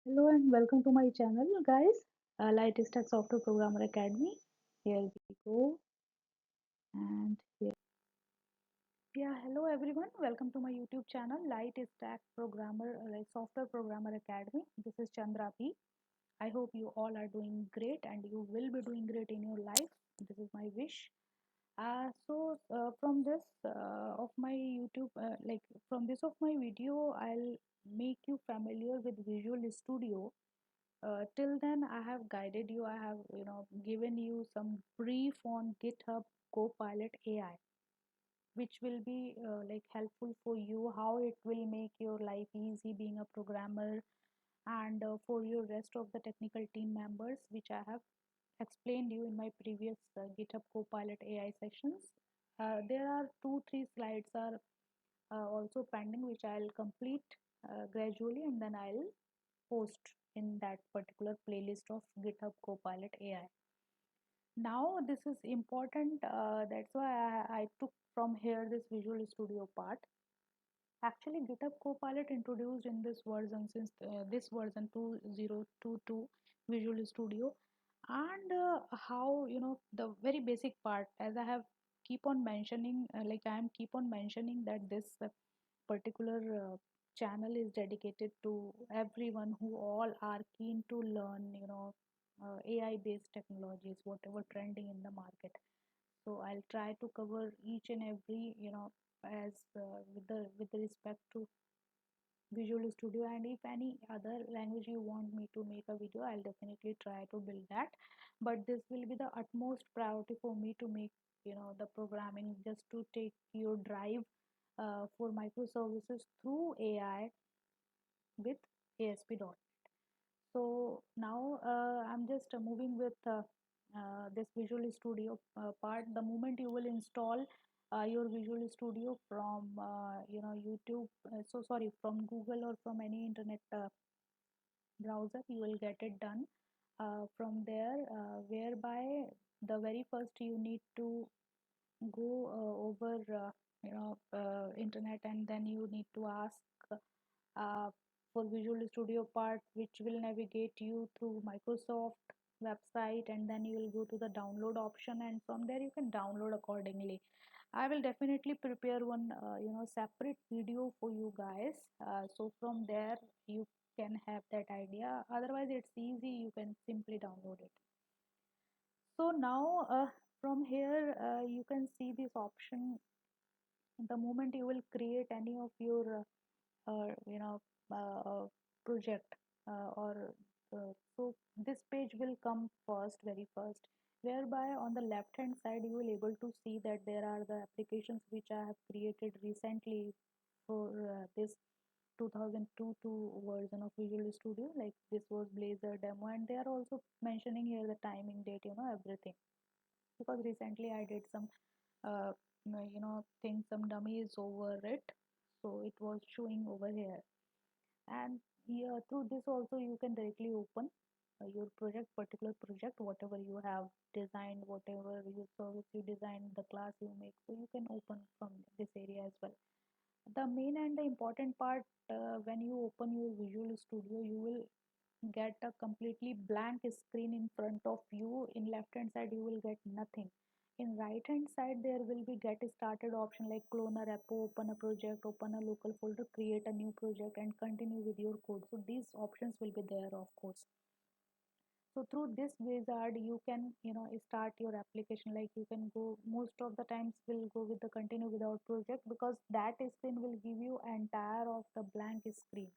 Hello and welcome to my channel, guys. Light Stack Software Programmer Academy. Here we go. And here, yeah, hello everyone. Welcome to my YouTube channel, Light Stack Programmer, Software Programmer Academy. This is Chandra P. I hope you all are doing great and you will be doing great in your life. This is my wish. From this of my YouTube, from this of my video, I'll make you familiar with Visual Studio. Till then I have guided you, I have given you some brief on GitHub Copilot AI, which will be helpful for you, how it will make your life easy being a programmer, and for your rest of the technical team members, which I have explained you in my previous GitHub Copilot AI sessions. There are 2-3 slides are also pending, which I'll complete gradually, and then I'll post in that particular playlist of GitHub Copilot AI. Now this is important. That's why I took from here this Visual Studio part. Actually, GitHub Copilot introduced in this version, since this version 2022 Visual Studio, and how the very basic part, as I have keep on mentioning, I am keep on mentioning that this particular channel is dedicated to everyone who all are keen to learn AI based technologies, whatever trending in the market. So I'll try to cover each and every, as with the respect to Visual Studio, and if any other language you want me to make a video, I'll definitely try to build that. But this will be the utmost priority for me to make the programming, just to take your drive for microservices through AI with ASP.NET. So now I'm just moving with this Visual Studio part. The moment you will install your Visual Studio from YouTube, so sorry, from Google or from any internet browser, you will get it done from there, whereby the very first you need to go over internet, and then you need to ask uh, for Visual Studio part, which will navigate you through Microsoft website, and then you will go to the download option, and from there you can download accordingly. I will definitely prepare one separate video for you guys, so from there you can have that idea. Otherwise it's easy, you can simply download it. So now from here you can see this option. The moment you will create any of your project, so this page will come first, very first, whereby on the left hand side you will able to see that there are the applications which I have created recently for this 2022 version of Visual Studio. Like this was Blazor demo, and they are also mentioning here the timing, date, everything, because recently I did some things, some dummies over it, so it was showing over here. And here through this also you can directly open your project, particular project, whatever you have designed, whatever you service you designed, the class you make, so you can open from this area as well. The main and the important part, when you open your Visual Studio, you will get a completely blank screen in front of you. In left hand side you will get nothing. In right hand side there will be get started option, like clone a repo, open a project, open a local folder, create a new project, and continue with your code. So these options will be there, of course. So through this wizard you can start your application. Like you can go, most of the times will go with the continue without project, because that screen will give you entire of the blank screen.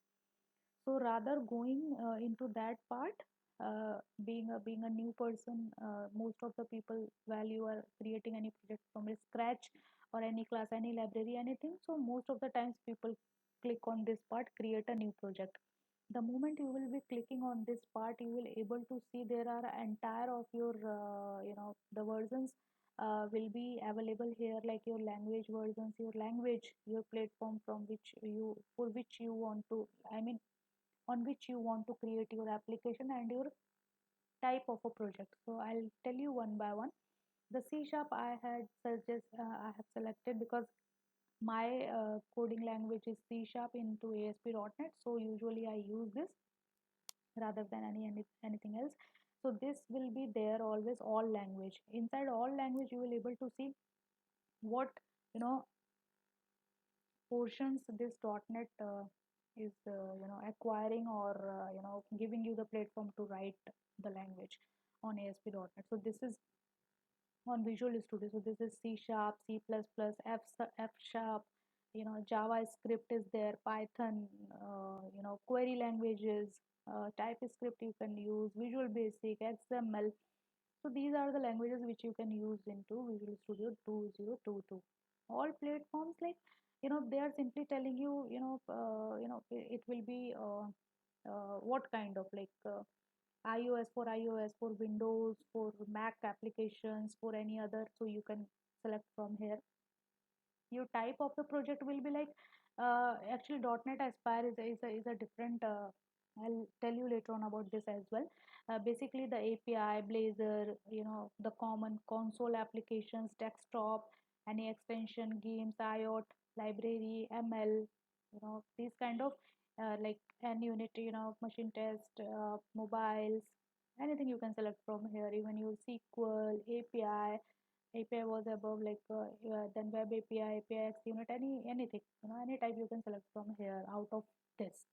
So rather going into that part, being a new person, most of the people value are creating any project from scratch, or any class, any library, anything. So most of the times people click on this part, create a new project. The moment you will be clicking on this part, you will able to see there are entire of your the versions will be available here, like your language versions, your language, your platform from which you, for which you want to, I mean, on which you want to create your application, and your type of a project. So I'll tell you one by one. The C sharp I have selected because my coding language is C sharp into ASP.NET, so usually I use this. rather than anything else. So this will be there always, all language. Inside all language you will able to see what, you know, portions this .NET is acquiring, or giving you the platform to write the language on ASP.NET. So this is on Visual Studio. So this is C sharp, C++, F sharp, JavaScript is there, Python, query languages, TypeScript you can use, Visual Basic, XML. So these are the languages which you can use into Visual Studio 2022. All platforms, like, they are simply telling you, it will be what kind of, like, iOS, for Windows, for Mac applications, for any other. So you can select from here. Your type of the project will be like, actually .NET Aspire is a different, I'll tell you later on about this as well. Basically the API, Blazor, the common console applications, desktop, any extension, games, IoT, library, ML, these kind of, like an unit, machine test, mobiles, anything you can select from here. Even your SQL, API was above, like, then web API, APIX unit, anything, any type you can select from here out of this.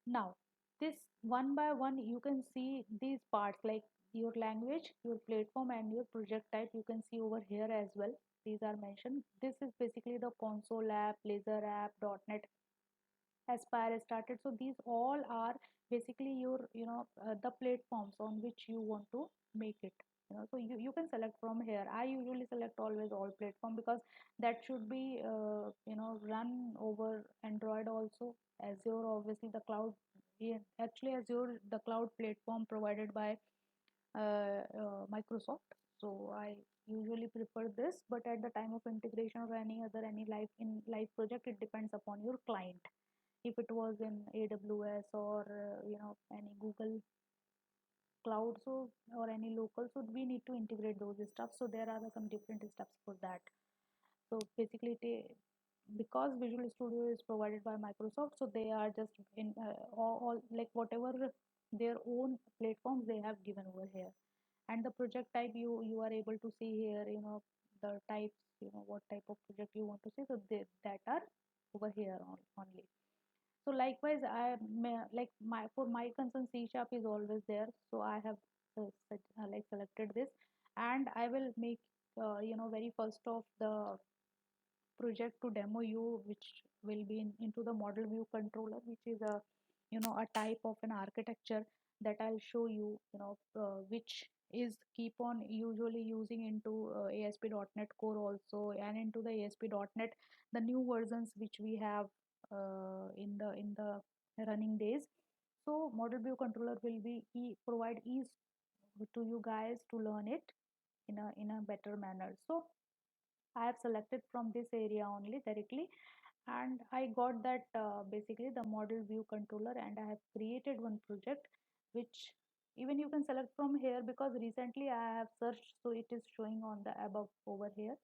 Now, this one by one you can see these parts, like your language, your platform, and your project type. You can see over here as well. These are mentioned. This is basically the console app, Blazor app, .NET Aspire started. So these all are basically your, the platforms on which you want to make it. So you can select from here. I usually select always all platform, because that should be, run over Android also. Azure, obviously the cloud, yeah, actually Azure, the cloud platform provided by Microsoft. So I usually prefer this, but at the time of integration or any live project, it depends upon your client. If it was in AWS, or any Google cloud, so, or any local, so we need to integrate those stuff. So there are some different steps for that. So basically because Visual Studio is provided by Microsoft, so they are just in, all, like, whatever their own platforms they have given over here. And the project type, you are able to see here, the types, what type of project you want to see. So that are over here only. So likewise, like, my for my concern, C sharp is always there. So I have, like, selected this, and I will make, very first of the project to demo you, which will be into the model view controller, which is a, a type of an architecture that I'll show you, which is keep on usually using into ASP.NET Core also, and into the ASP.NET, the new versions which we have in the running days. So model view controller will be provide ease to you guys to learn it in a better manner. So I have selected from this area only directly, and I got that, basically the model view controller, and I have created one project, which even you can select from here, because recently I have searched, so it is showing on the above over here.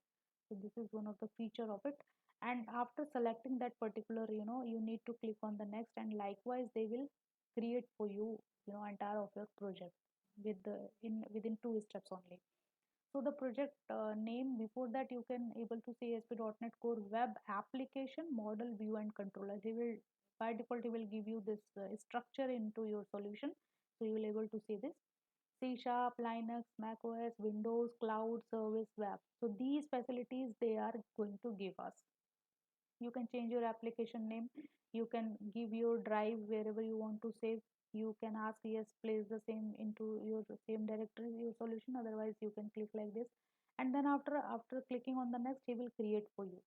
So this is one of the feature of it. And after selecting that particular, you need to click on the next, and likewise they will create for you, entire of your project with the in within 2 steps only. So the project name, before that you can able to see ASP.NET Core Web Application Model View and Controller. He will, by default he will give you this structure into your solution. So you will able to see this C Sharp, Linux, Mac OS, Windows, Cloud, Service, Web. So these facilities they are going to give us. You can change your application name, you can give your drive wherever you want to save. You can ask, yes, place the same into your same directory, your solution. Otherwise you can click like this, and then after clicking on the next, he will create for you.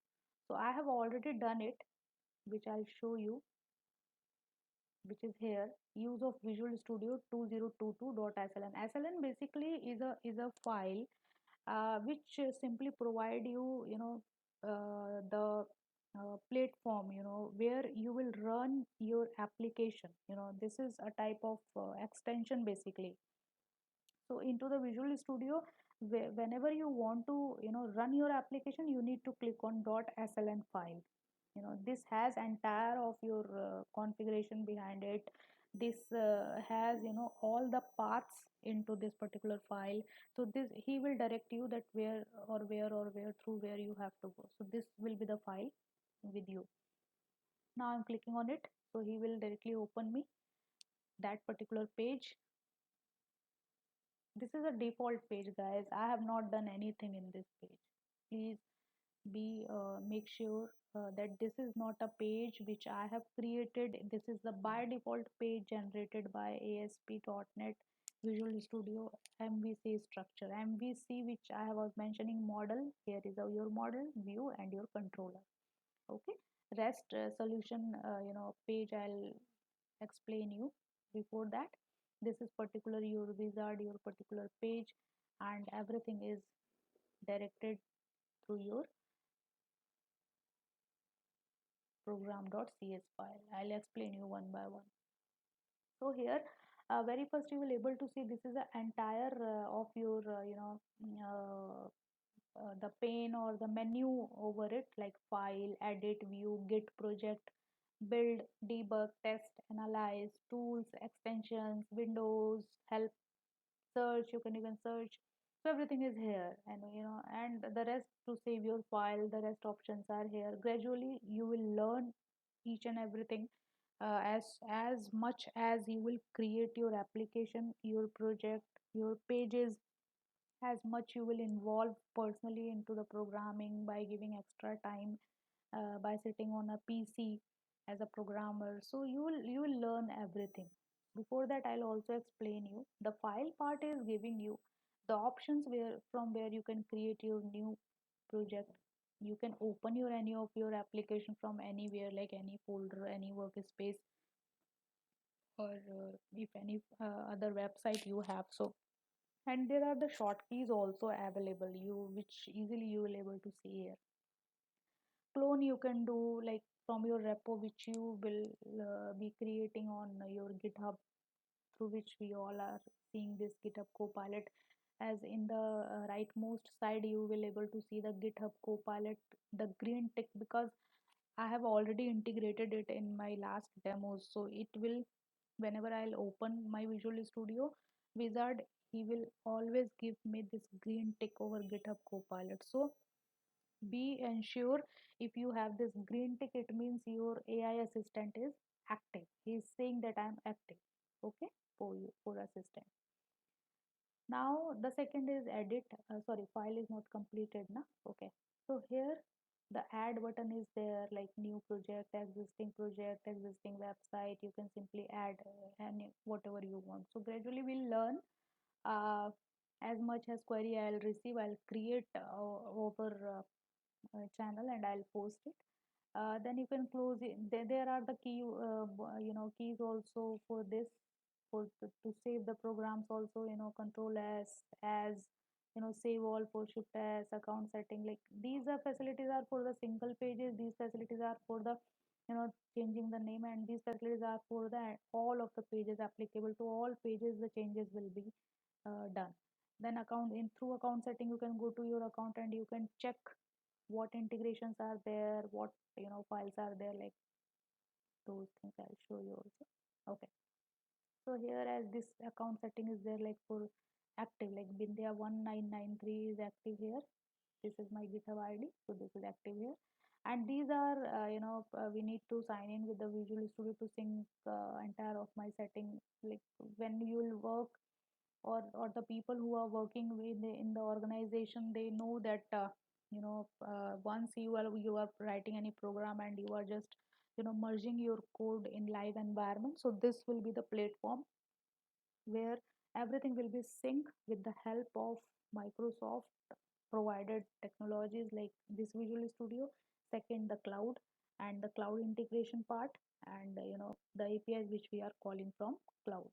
So I have already done it, which I'll show you, which is here. Use of Visual Studio 2022.sln. sln basically is a file, which simply provide you, the platform, where you will run your application. This is a type of extension basically. So into the Visual Studio, whenever you want to, run your application, you need to click on .sln file. This has entire of your configuration behind it, this has all the paths into this particular file. So this he will direct you that where through where you have to go. So this will be the file with you. Now I'm clicking on it, so he will directly open me that particular page. This is a default page, guys. I have not done anything in this page. Please be make sure that this is not a page which I have created. This is the by default page generated by ASP.NET Visual Studio MVC structure. MVC, which I was mentioning, model. Here is your model, view, and your controller. Okay. Rest solution page I'll explain you before that. This is particular your wizard, your particular page, and everything is directed through your program.cs file. I'll explain you one by one. So here, very first you will able to see this is the entire of your the pane or the menu over it, like file, edit, view, git, project, build, debug, test, analyze, tools, extensions, windows, help, search. You can even search. So everything is here, and and the rest to save your file, the rest options are here. Gradually you will learn each and everything as much as you will create your application, your project, your pages, as much you will involve personally into the programming by giving extra time, by sitting on a PC as a programmer. So you will learn everything. Before that, I'll also explain you the file part is giving you the options where from where you can create your new project. You can open your any of your application from anywhere, like any folder, any workspace, or if any other website you have. So, and there are the shortkeys also available, you which easily you will able to see here. Clone you can do, like from your repo which you will be creating on your GitHub, through which we all are seeing this GitHub Copilot. As in the rightmost side you will able to see the GitHub Copilot, the green tick, because I have already integrated it in my last demos. So it will, whenever I'll open my Visual Studio wizard, he will always give me this green tick over GitHub Copilot. So be ensure, if you have this green tick, it means your AI assistant is active. He is saying that I am active. Okay, for you, for assistant. Now the second is edit. Sorry, file is not completed now. Okay, so here the add button is there, like new project, existing website. You can simply add any whatever you want. So gradually we'll learn. uh, as much as query I'll receive, I'll create over channel and I'll post it. Then you can close it. There are the key keys also for this, for to save the programs also, control as save all, for shift as, account setting. Like these are facilities are for the single pages, these facilities are for the changing the name, and these facilities are for the all of the pages, applicable to all pages. The changes will be done. Then account, in through account setting you can go to your account and you can check what integrations are there, what files are there, like those things I'll show you also. Okay, so here as this account setting is there, like for active, like Bindia 1993 is active here. This is my GitHub ID, so this is active here. And these are we need to sign in with the Visual Studio to sync entire of my setting. Like when you will work, or the people who are working with in the organization, they know that once you are writing any program and you are just merging your code in live environment, so this will be the platform where everything will be synced with the help of Microsoft provided technologies, like this Visual Studio, second the cloud and the cloud integration part, and the APIs which we are calling from cloud.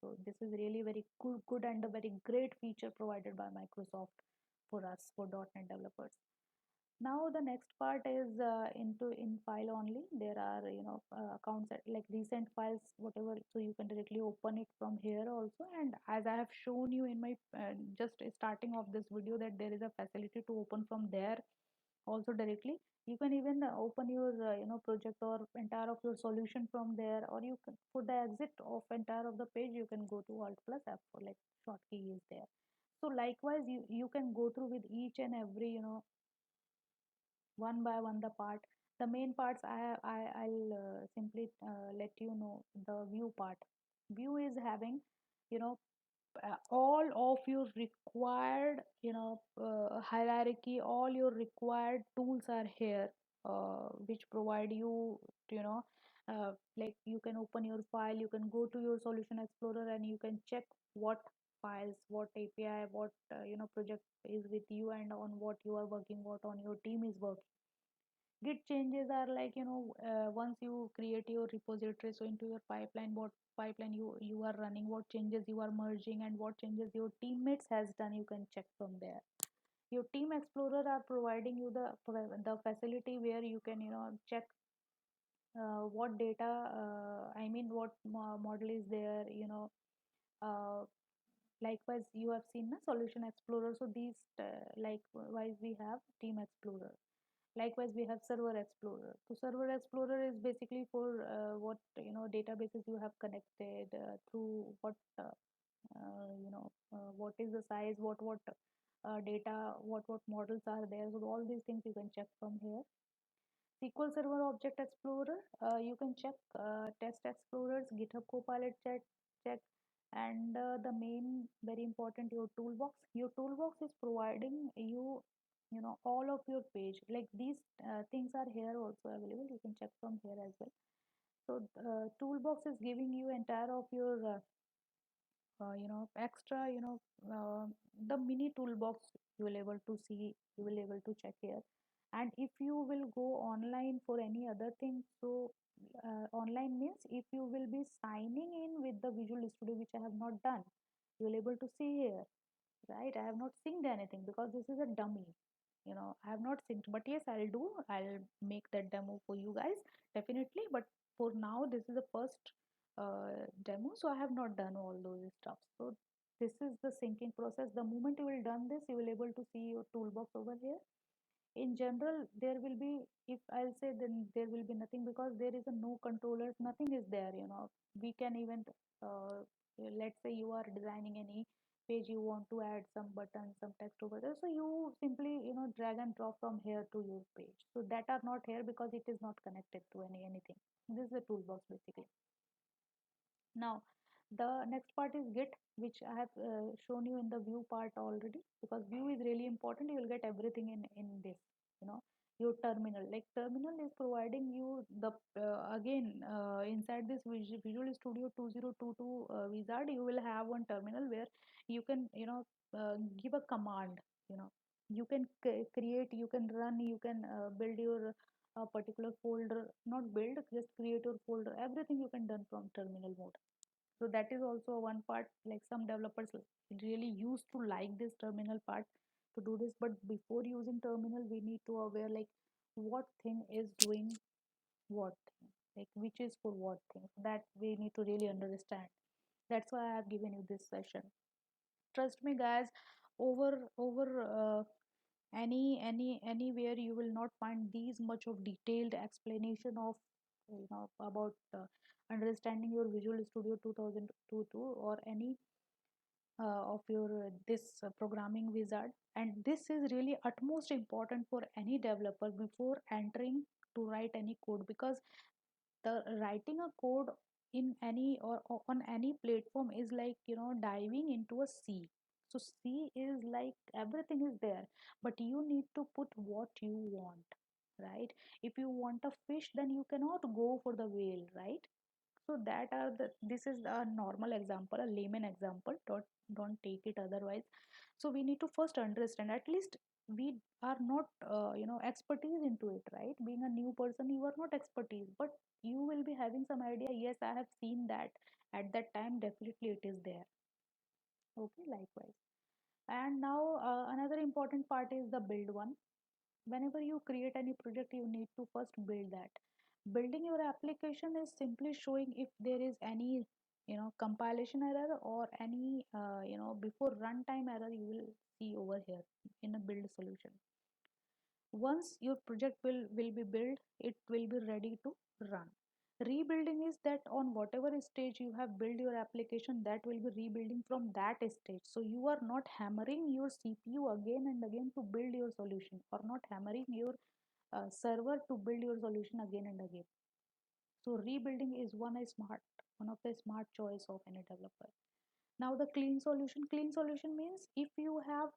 So this is really very good and a very great feature provided by Microsoft for us, for .NET developers. Now the next part is into in file only. There are accounts like recent files, whatever. So you can directly open it from here also. And as I have shown you in my just starting of this video, that there is a facility to open from there also directly. You can even open your project or entire of your solution from there, or you can, for the exit of entire of the page, you can go to alt plus f4, like short key is there. So likewise, you can go through with each and every, one by one the part. The main parts I'll simply let you know. The view part, view is having, you know all of your required, hierarchy, all your required tools are here, which provide you, you know like you can open your file, you can go to your solution explorer, and you can check what files, what api, what project is with you, and on what you are working, what on your team is working. Git changes are like, once you create your repository, so into your pipeline, what pipeline you are running, what changes you are merging, and what changes your teammates has done, you can check from there. Your team explorer are providing you the facility where you can, check what data, I mean what model is there, uh, likewise you have seen the solution explorer. So these, likewise we have team explorer. Likewise, we have server explorer. So server explorer is basically for what, databases you have connected, through what, what is the size, what data, what models are there. So all these things you can check from here. SQL Server Object Explorer, you can check test explorers, GitHub Copilot check, and the main very important, your toolbox. Your toolbox is providing you, all of your page. Like these things are here also available. You can check from here as well. So toolbox is giving you entire of your extra, the mini toolbox you will able to see, you will able to check here. And if you will go online for any other thing, so online means if you will be signing in with the Visual Studio, which I have not done, you will able to see here, right? I have not synced anything because this is a dummy. I have not synced, but yes, I'll make that demo for you guys, definitely. But for now, this is the first demo, so I have not done all those stuff. So this is the syncing process. The moment you will done this, you will able to see your toolbox over here. In general, there will be, if I'll say, then there will be nothing, because there is a no controllers, nothing is there. We can even, uh, let's say you are designing any page, you want to add some buttons, some text over there, so you simply, drag and drop from here to your page. So that are not here because it is not connected to anything. This is the toolbox basically. Now, the next part is Git, which I have shown you in the view part already, because view is really important. You will get everything in this. You know, your terminal, like terminal is providing you the, again, inside this Visual Studio 2022 wizard, you will have one terminal where you can, give a command. You know, you can create, you can run, you can build your particular folder, not build, just create your folder. Everything you can done from terminal mode. So that is also one part, like some developers really used to like this terminal part to do this. But before using terminal, we need to aware like what thing is doing what thing, like which is for what thing, that we need to really understand. That's why I have given you this session. Trust me guys, over anywhere you will not find these much of detailed explanation of, about understanding your Visual Studio 2022 or any of your this programming wizard. And this is really utmost important for any developer before entering to write any code, because the writing a code in any or on any platform is like, diving into a sea. So sea is like everything is there, but you need to put what you want, right? If you want a fish, then you cannot go for the whale, right? So that are the, this is a normal example, a layman example. Don't take it otherwise. So we need to first understand, at least we are not expertise into it, right? Being a new person, you are not expertise, but you will be having some idea. Yes, I have seen that at that time, definitely it is there. Okay, likewise. And now another important part is the build one. Whenever you create any project, you need to first build that. Building your application is simply showing if there is any, compilation error or any, before runtime error, you will see over here in a build solution. Once your project will be built, it will be ready to run. Rebuilding is that on whatever stage you have built your application, that will be rebuilding from that stage. So you are not hammering your CPU again and again to build your solution, or not hammering your server to build your solution again and again. So rebuilding is one of the smart choice of any developer. Now the clean solution means if you have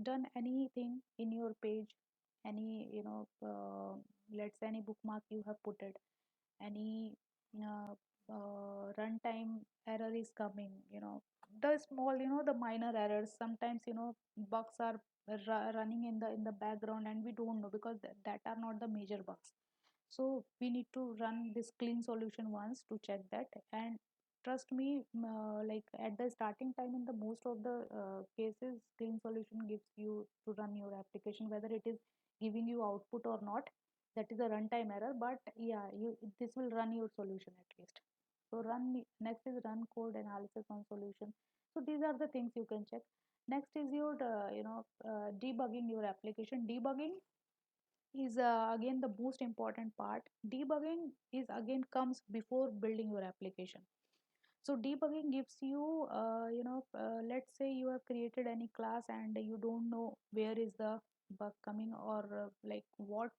done anything in your page, any let's say any bookmark you have put it, any uh, runtime error is coming, the small, the minor errors, sometimes bugs are running in the background and we don't know, because that are not the major bugs. So we need to run this clean solution once to check that. And trust me, like at the starting time, in the most of the cases, clean solution gives you to run your application, whether it is giving you output or not. That is a runtime error, but yeah, you this will run your solution at least. So next is run code analysis on solution. So these are the things you can check. Next is your debugging your application. Debugging is again the most important part. Debugging is again comes before building your application. So debugging gives you let's say you have created any class and you don't know where is the bug coming, or like what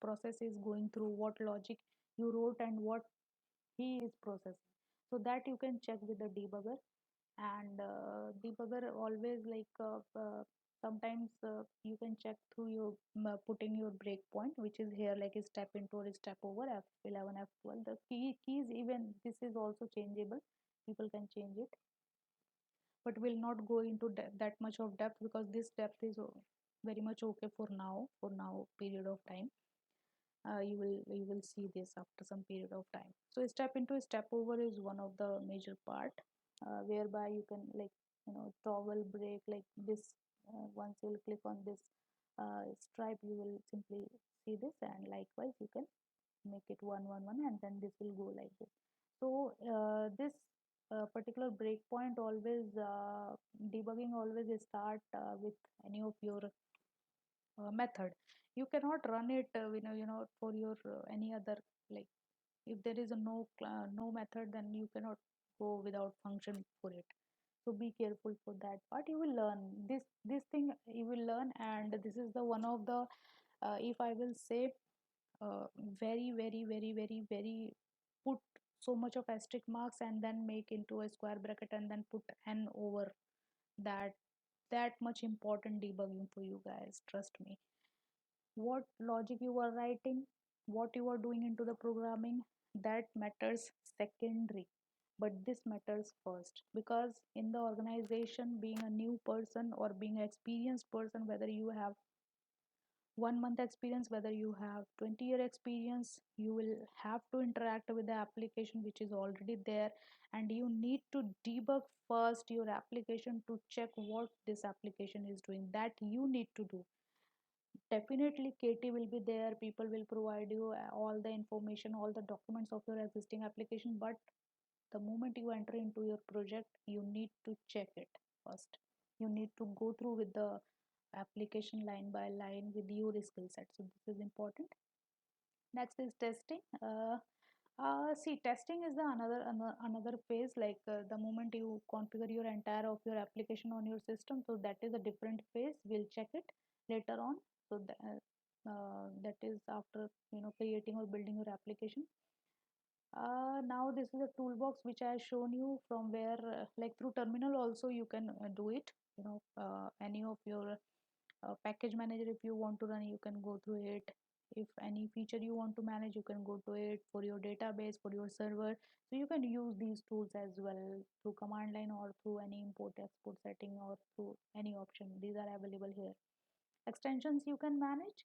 process is going through, what logic you wrote and what he is processing. So that you can check with the debugger. And debugger always sometimes you can check through your putting your breakpoint, which is here like a step into or a step over F11 F12. The keys, even this is also changeable, people can change it, but will not go into that much of depth, because this depth is very much okay for now period of time. You will see this after some period of time. So step into step over is one of the major part, whereby you can like toggle break like this. Once you'll click on this stripe, you will simply see this, and likewise you can make it 111, and then this will go like this. So this particular breakpoint always debugging always start with any of your method. You cannot run it for your any other, like if there is a no method, then you cannot go without function for it. So be careful for that part. You will learn this thing, you will learn. And this is the one of the if I will say uh, very very very very very put so much of asterisk marks and then make into a square bracket and then put n over that, that much important debugging for you guys, trust me. What logic you are writing, what you are doing into the programming, that matters secondary, but this matters first. Because in the organization, being a new person or being an experienced person, whether you have 1 month experience, whether you have 20-year experience, you will have to interact with the application which is already there, and you need to debug first your application to check what this application is doing. That you need to do. Definitely KT will be there, people will provide you all the information, all the documents of your existing application, but the moment you enter into your project, you need to check it first. You need to go through with the application line by line with your skill set. So this is important. Next is testing. See, testing is the another phase. Like the moment you configure your entire of your application on your system, so that is a different phase. We'll check it later on. So that is after creating or building your application. Now this is a toolbox which I have shown you, from where like through terminal also you can do it. Any of your package manager, if you want to run, you can go through it. If any feature you want to manage, you can go to it. For your database, for your server, so you can use these tools as well through command line or through any import export setting or through any option. These are available here. Extensions you can manage.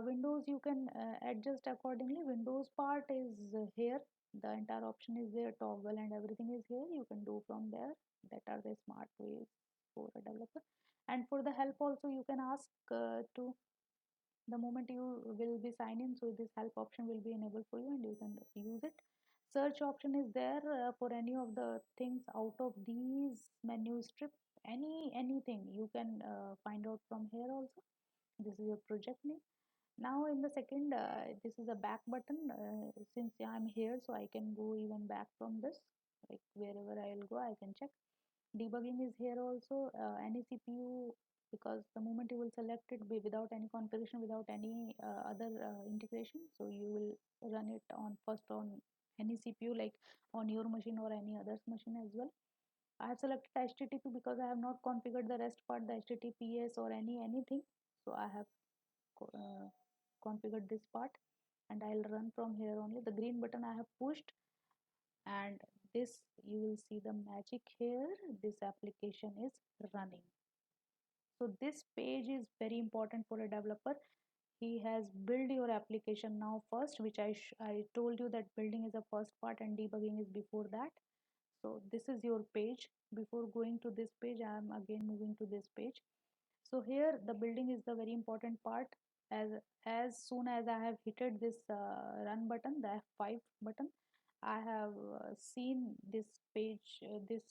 Windows you can adjust accordingly. Windows part is here, the entire option is there, toggle and everything is here, you can do from there. That are the smart ways for a developer. And for the help also, you can ask to the moment you will be sign in, so this help option will be enabled for you and you can use it. Search option is there for any of the things out of these menu strip. Anything you can find out from here also. This is your project name. Now in the second, this is a back button. Since I'm here, so I can go even back from this, like wherever I'll go I can check. Debugging is here also. Any CPU, because the moment you will select it without any configuration, without any other integration, so you will run it on first on any CPU, like on your machine or any other's machine as well. I have selected HTTP because I have not configured the rest part, the HTTPS or anything. So I have uh, configured this part, and I'll run from here only. The green button I have pushed, and this you will see the magic here. This application is running. So this page is very important for a developer. He has built your application now first, which I told you that building is the first part and debugging is before that. So this is your page. Before going to this page, I am again moving to this page. So here the building is the very important part. As soon as I have hit this run button, the F5 button, I have seen this page, this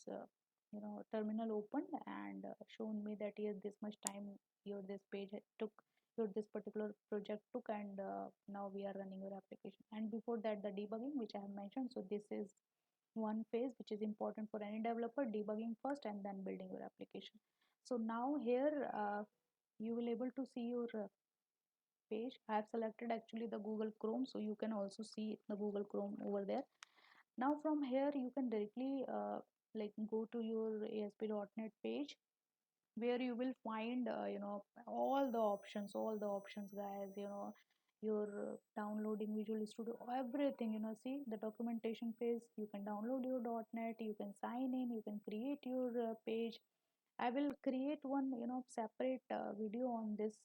terminal opened and shown me that yes, this much time your this page took, your this particular project took, and now we are running your application. And before that, the debugging, which I have mentioned. So this is one phase which is important for any developer: debugging first and then building your application. So now here you will able to see your page. I have selected actually the Google Chrome, so you can also see the Google Chrome over there. Now from here you can directly like go to your ASP.NET page, where you will find all the options, guys. Your downloading Visual Studio, everything. See the documentation phase, you can download your .NET, you can sign in, you can create your page. I will create one separate video on this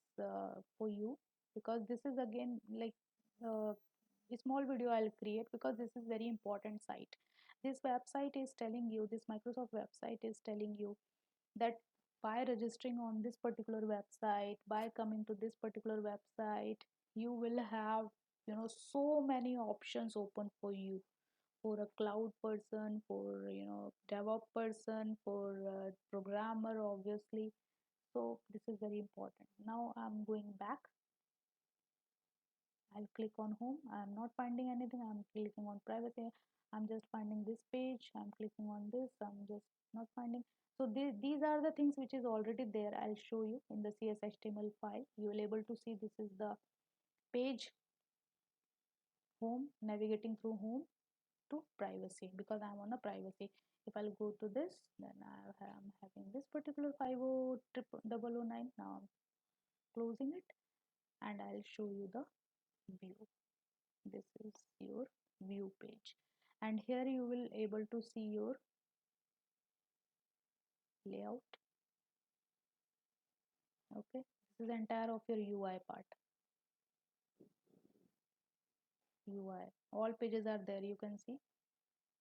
for you, because this is again like a small video I'll create, because this is very important site. This website is telling you, this Microsoft website is telling you that by registering on this particular website, by coming to this particular website, you will have so many options open for you, for a cloud person, for DevOps person, for programmer, obviously. So this is very important. Now I'm going back. I'll click on home. I'm not finding anything. I'm clicking on privacy. I'm just finding this page. I'm clicking on this. I'm just not finding. So these are the things which is already there. I'll show you in the CSHTML file. You will able to see this is the page, home, navigating through home to privacy, because I'm on a privacy. If I'll go to this, then I'm having this particular 50009. Now I'm closing it, and I'll show you the view. This is your view page, and here you will able to see your layout. Okay, this is entire of your UI part. UI, all pages are there, you can see.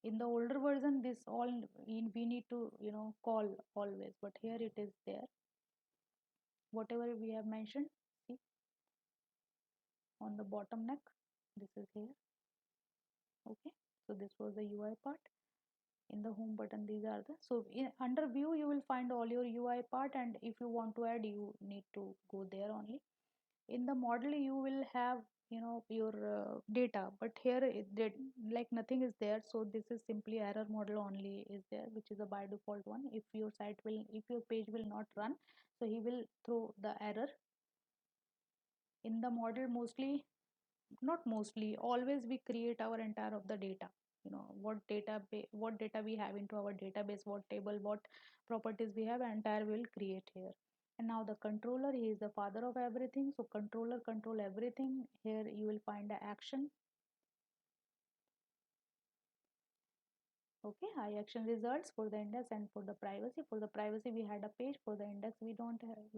In the older version, this all we need to call always, but here it is there, whatever we have mentioned. See, on the bottom neck, this is here. Okay, so this was the UI part. In the home button, these are the, so under view you will find all your UI part, and if you want to add, you need to go there only. In the model you will have your data, but here like nothing is there. So this is simply error model only is there, which is a by default one. If your site will, if your page will not run, so he will throw the error. In the model, mostly, not mostly, always we create our entire of the data. What data we have into our database, what table, what properties we have, entire will create here. And now the controller, he is the father of everything, so controller control everything. Here you will find the action. Okay, high action results for the index. And for the privacy, we had a page. For the index, we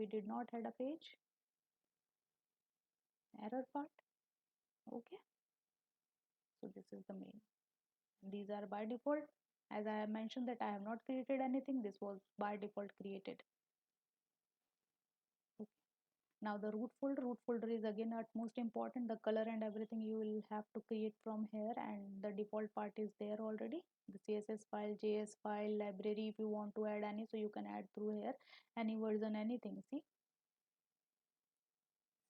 did not had a page. Error part. Okay, so this is the main. These are by default. As I have mentioned that I have not created anything, this was by default created. Okay. Now the root folder is again at most important. The color and everything you will have to create from here, and the default part is there already. The CSS file, JS file, library, if you want to add any, so you can add through here, any version, anything. See,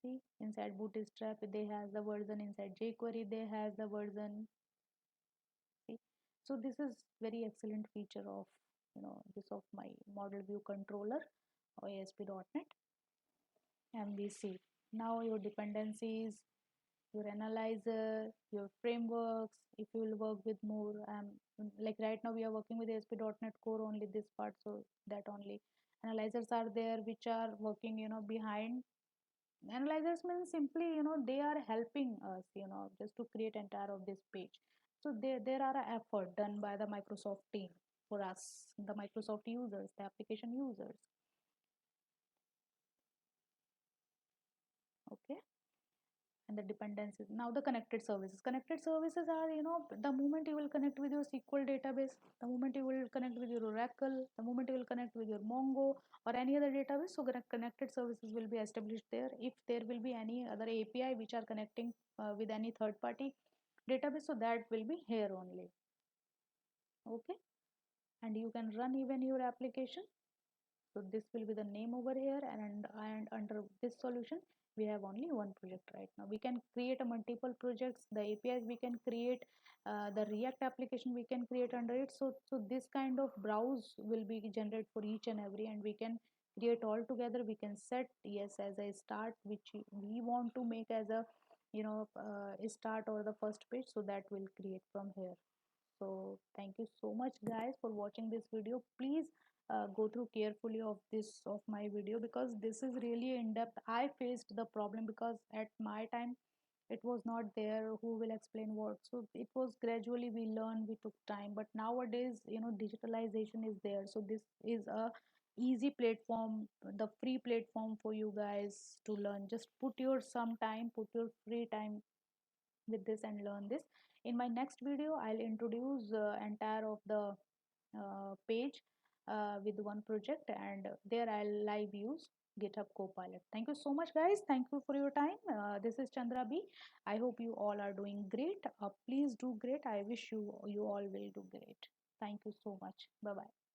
See, inside Bootstrap they has the version, inside jQuery they has the version. See, so this is very excellent feature of this of my model view controller or ASP.NET. And we see now your dependencies, your analyzer, your frameworks. If you will work with more, like right now we are working with ASP.NET Core only this part, so that only analyzers are there which are working behind. Analyzers means simply they are helping us just to create entire of this page. So there are a effort done by the Microsoft team for us, the Microsoft users, the application users. Okay. And the dependencies, now the connected services are the moment you will connect with your SQL database, the moment you will connect with your Oracle, the moment you will connect with your Mongo or any other database, so connected services will be established there. If there will be any other API which are connecting with any third party database, so that will be here only. Okay. And you can run even your application. So this will be the name over here, and under this solution we have only one project right now. We can create a multiple projects, the APIs we can create, the React application we can create under it. So this kind of browse will be generated for each and every, and we can create all together. We can set yes as a start which we want to make as a start or the first page, so that will create from here. So thank you so much guys for watching this video. Please go through carefully of my video, because this is really in depth. I faced the problem because at my time it was not there who will explain what, so it was gradually we learn, we took time. But nowadays digitalization is there, so this is a easy platform, the free platform for you guys to learn. Just put your some time, put your free time with this and learn this. In my next video I'll introduce entire of the page with one project, and there I'll live use GitHub Copilot. Thank you so much guys, thank you for your time. This is Chandra B. I hope you all are doing great. Please do great. I wish you all will do great. Thank you so much. Bye bye.